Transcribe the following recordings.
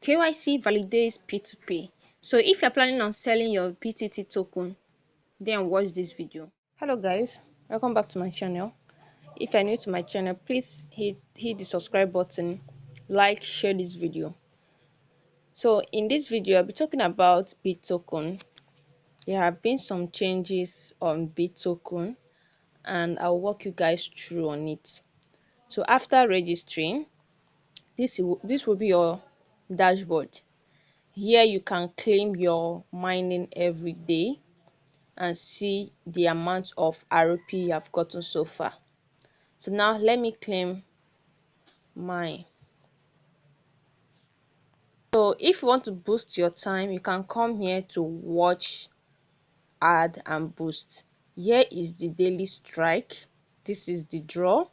KYC validates P2P. So if you're planning on selling your BTT token, then watch this video. Hello guys, welcome back to my channel. If you're new to my channel, please hit the subscribe button, like, share this video. So in this video, I'll be talking about BitToken. There have been some changes on BitToken and I'll walk you guys through on it. So after registering, this will be your dashboard. Here you can claim your mining every day and see the amount of RP you have gotten so far. So now let me claim mine. So if you want to boost your time, you can come here to watch, add and boost. Here is the daily strike, this is the draw,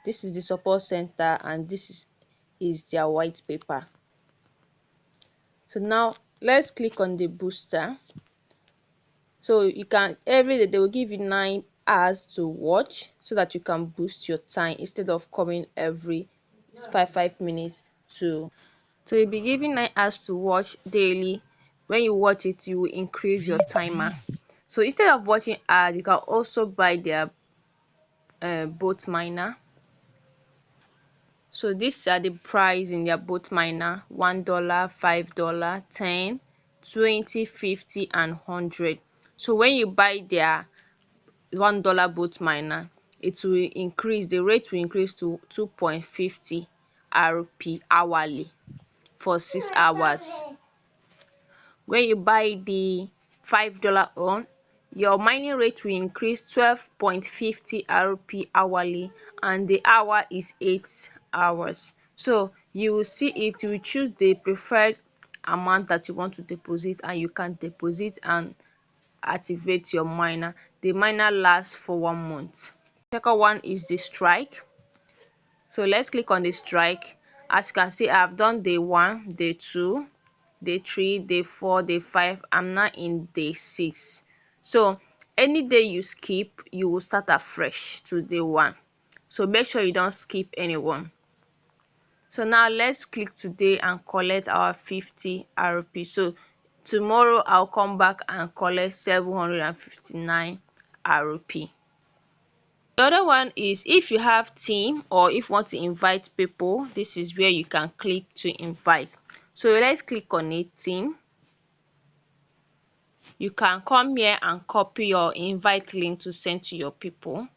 this is the support center, and this is their white paper. So now let's click on the booster. So you can, every day they will give you 9 hours to watch so that you can boost your time instead of coming every 5 minutes to. So you'll be given 9 hours to watch daily. When you watch it, you will increase your timer. So instead of watching ads, you can also buy their bot miner. So these are the price in their bot miner: $1, $5, 10, 20, 50 and 100. So when you buy their $1 bot miner, it will increase, the rate will increase to 2.50 rp hourly for 6 hours. When you buy the $5 on, your mining rate will increase 12.50 rp hourly, and the hour is 8 hours. So you will see it, you will choose the preferred amount that you want to deposit, and you can deposit and activate your miner. The miner lasts for 1 month. Second one is the strike. So let's click on the strike. As you can see, I've done day 1, day 2, day 3, day 4, day 5. I'm now in day 6. So any day you skip, you will start afresh to day 1. So make sure you don't skip anyone. So now let's click today and collect our 50 rp. So tomorrow I'll come back and collect 759 rp. The other one is if you have team or if you want to invite people, this is where you can click to invite. So let's click on a team. You can come here and copy your invite link to send to your people.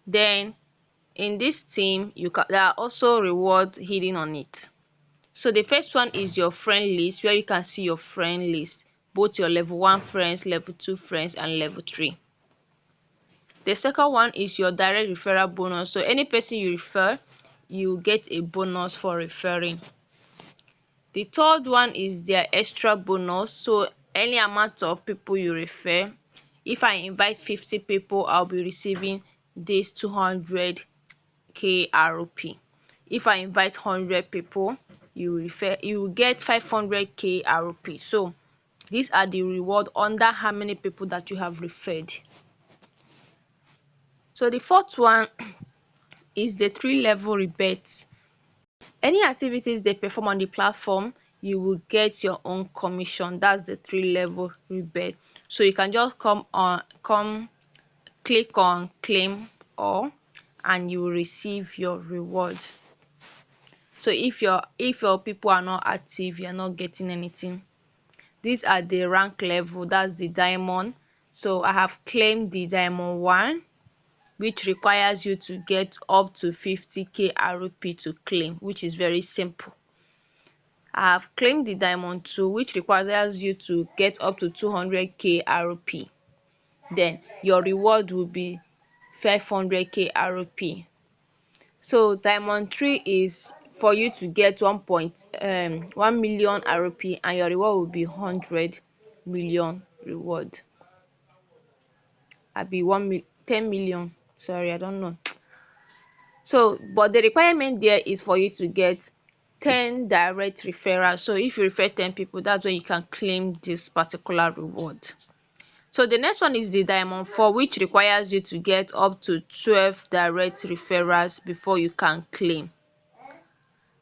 Then in this team, there are also rewards hidden on it. So the first one is your friend list, where you can see your friend list, both your level 1 friends, level 2 friends and level 3. The second one is your direct referral bonus. So any person you refer, you get a bonus for referring. The third one is their extra bonus. So any amount of people you refer, if I invite 50 people, I'll be receiving this 200k rp. If I invite 100 people, you will get 500k rp. So these are the reward under how many people that you have referred. So the fourth one is the 3-level rebate. Any activities they perform on the platform, you will get your own commission. That's the 3-level rebate. So you can just click on claim all and you will receive your reward. So if your people are not active, you're not getting anything. These are the rank level, that's the diamond. So I have claimed the diamond 1, which requires you to get up to 50k rp to claim, which is very simple. I have claimed the diamond 2, which requires you to get up to 200k rp. Then your reward will be 500k rp. So diamond 3 is for you to get 1 million rp, and your reward will be 100 million reward. I'll be 10 million, sorry, I don't know. So but the requirement there is for you to get 10 direct referrals. So if you refer 10 people, that's when you can claim this particular reward. So the next one is the diamond 4, which requires you to get up to 12 direct referrals before you can claim.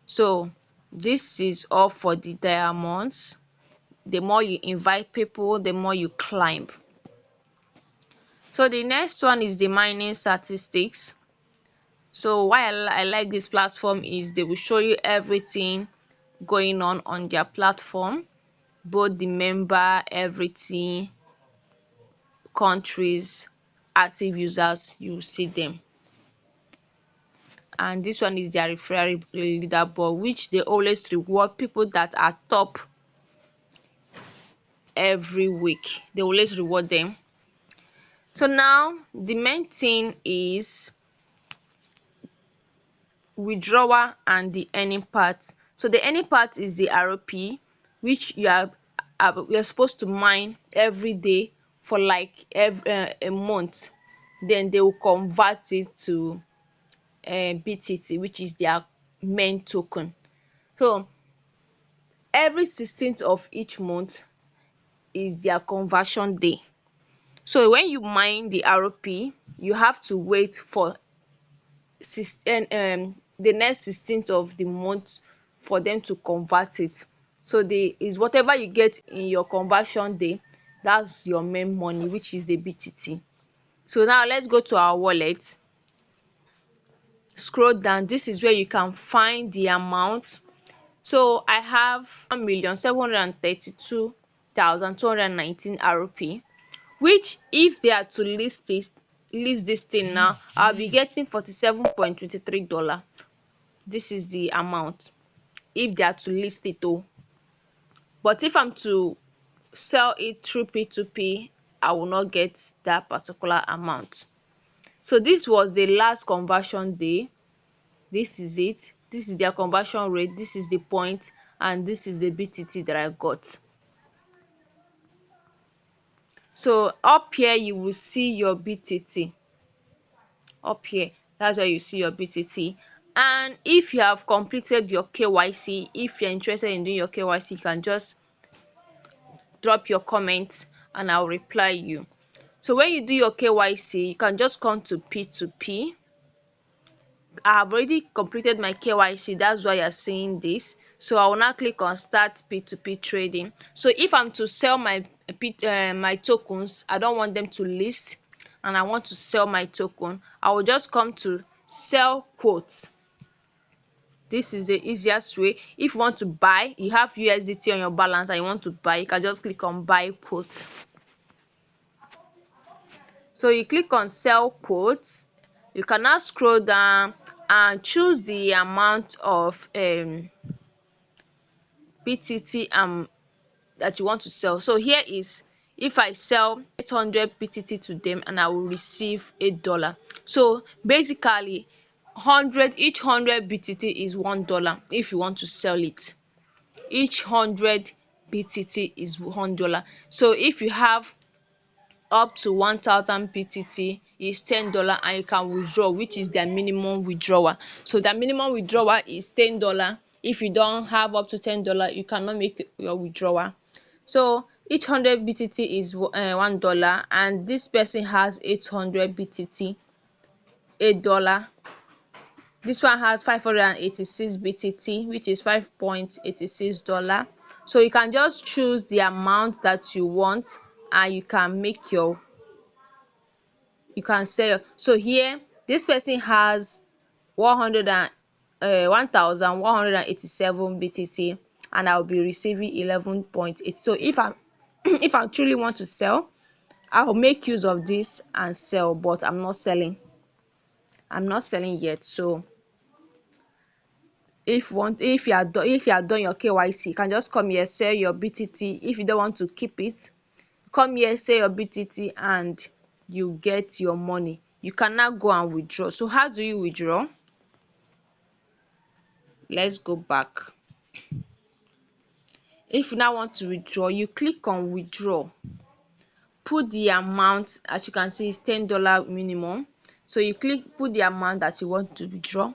So This is all for the diamonds. The more you invite people, the more you climb. So the next one is the mining statistics. So why I like this platform is they will show you everything going on their platform, both the member, everything, countries, active users, you see them. And this one is their referral leaderboard, which they always reward people that are top every week. They always reward them. So now the main thing is withdrawal and the earning part. So the earning part is the ROP, which you're supposed to mine every day for like a month. Then they will convert it to BTT, which is their main token. So every 16th of each month is their conversion day. So when you mine the ROP, you have to wait for the next 16th of the month for them to convert it. So is whatever you get in your conversion day, that's your main money, which is the BTT. So now let's go to our wallet. Scroll down. This is where you can find the amount. So I have 1,732,219 ROP, which if they are to list this thing now, I'll be getting $47.23. This is the amount if they are to list it though. But if I'm to sell it through P2P, I will not get that particular amount. So this was the last conversion day. This is it. This is their conversion rate. This is the point, and this is the BTT that I got. So up here you will see your BTT. Up here, that's where you see your BTT. And if you have completed your KYC, if you're interested in doing your KYC, you can just drop your comments and I'll reply you. So when you do your KYC, you can just come to P2P. I have already completed my KYC, that's why you're seeing this. So I will now click on start P2P trading. So if I'm to sell my tokens, I don't want them to list and I want to sell my token, I will just come to sell quotes. This is the easiest way. If you want to buy, you have USDT on your balance and you want to buy, you can just click on buy quotes. So you click on sell quotes. You can now scroll down and choose the amount of BTT that you want to sell. So here is, if I sell 800 BTT to them and I will receive $8. So basically each 100 BTT is $1 if you want to sell it. Each 100 BTT is $1. So if you have up to 1,000 BTT is $10 and you can withdraw, which is their minimum withdrawal. So the minimum withdrawal is $10. If you don't have up to $10, you cannot make your withdrawal. So each 100 BTT is $1 and this person has 800 BTT, $8. This one has 586 BTT, which is $5.86. So you can just choose the amount that you want and you can sell. So here this person has 1,187 BTT and I'll be receiving 11.8. So if I if I truly want to sell, I'll make use of this and sell, but I'm not selling yet. So if you are done your KYC, you can just come here, sell your BTT. If you don't want to keep it, come here, sell your BTT and you get your money. You can now go and withdraw. So how do you withdraw? Let's go back. If you now want to withdraw, you click on withdraw. Put the amount, as you can see, is $10 minimum. So you put the amount that you want to withdraw.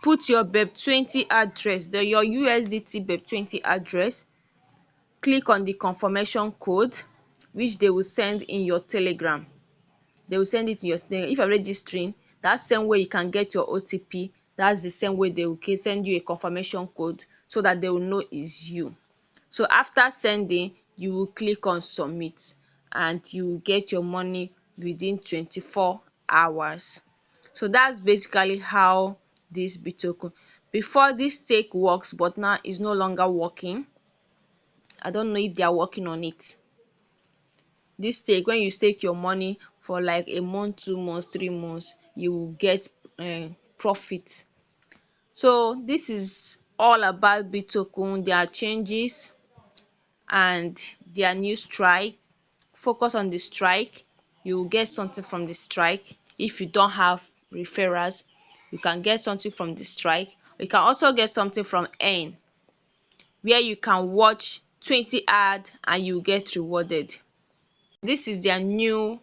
Put your BEP20 address, your USDT BEP20 address. Click on the confirmation code, which they will send in your Telegram. They will send it in your Telegram. If you're registering, that same way you can get your OTP That's the same way they will send you a confirmation code so that they will know it's you. So after sending, you will click on submit and you will get your money within 24 hours. So that's basically how this BitToken. Before, this stake works, but now it's no longer working. I don't know if they are working on it. This stake, when you stake your money for like a month, 2 months, 3 months, you will get profit. So this is all about BitToken, their changes and their new strike. Focus on the strike. You will get something from the strike. If you don't have referrals, you can get something from the strike. You can also get something from Earn, where you can watch 20 ads and you get rewarded. This is their new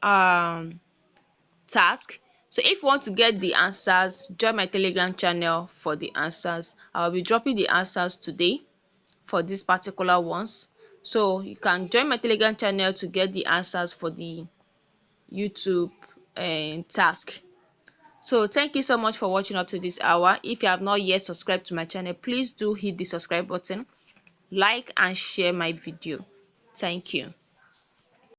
um task. So if you want to get the answers, join my Telegram channel for the answers. I will be dropping the answers today for these particular ones. So you can join my Telegram channel to get the answers for the YouTube task. So thank you so much for watching up to this hour. If you have not yet subscribed to my channel, please do hit the subscribe button, like and share my video. Thank you.